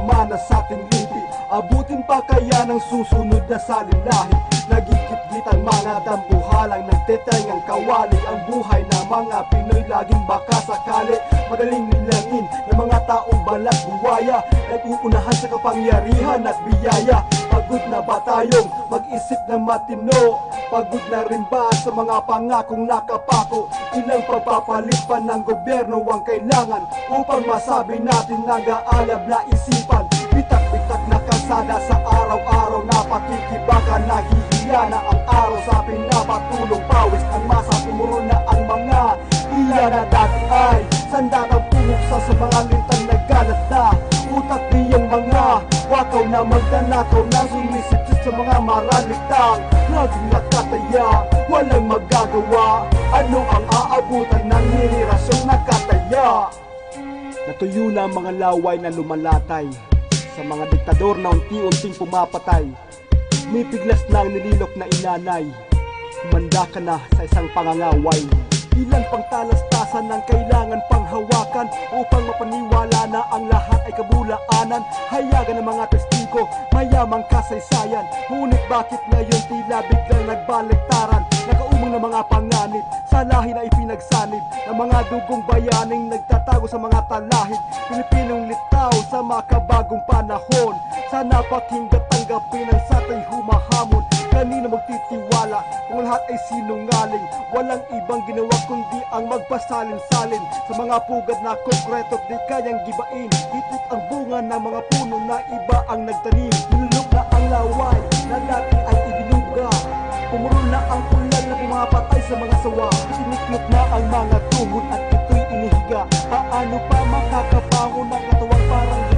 namana sa ating lipi. Abutin pa kaya ng susunod na salinlahi. Nagigit-git ang mga dambuhalang nagtetengang kawali. Ang buhay na mga Pinoy laging baka sakali madaling nilangin ng mga taong balat buwaya. Nag-uunahan sa kapangyarihan at biyaya. Pagod na ba tayong mag-isip ng matino? Pagod na rin ba sa mga pangakong nakapako? Ilang pagpapalit pa ng gobyerno ang kailangan upang masabi natin nag-aalab na isipan? Bitak-bitak na kalsada sa araw-araw na pakikibakan. Nahihiya na ang araw sa pinapatulong pawis. Ang masa pumuro na ang mga iya na dati ay sandatang pumuksa sa mga lintang naggalat na utak niyang mga wakaw na magdanakaw na sumisipsip sa mga maralitang laging nakataya, walang magagawa. Ano ang aabutan ng henerasyong nakataya? Natuyo na ang mga laway na lumalatay sa mga diktador na unti-unting pumapatay. May piglas na ang nililok na inanay. Humanda ka na sa isang pangangaway. Ilan pang talastasan ang kailangan pang hawakan upang mapaniwala na ang lahat ay kabulaanan. Hayagan ng mga testigo, mayamang kasaysayan. Ngunit bakit ngayon tila biglang nagbaliktaran? Nakaumang na mga panganib sa lahi na ipinagsanib ng mga dugong bayaning nagtatago sa mga talahib. Pilipinong litaw sa makabagong panahon. Sana pakinggan tanggapin ang satay humahamon. Kanino magtitiwala kung lahat ay sinungaling? Walang ibang ginawa kundi ang magpasalin-salin sa mga pugad na konkreto di kayang gibain. Hitik ang bunga ng mga puno na iba ang nagtanim. Nilulok na ang laway na dati ay ibinuga. Pumuro na ang ulan na pumapatay sa mga sawa. Siniklop na ang mga tuhod at ito'y inihiga. Paano pa makakabangon ang katawang parang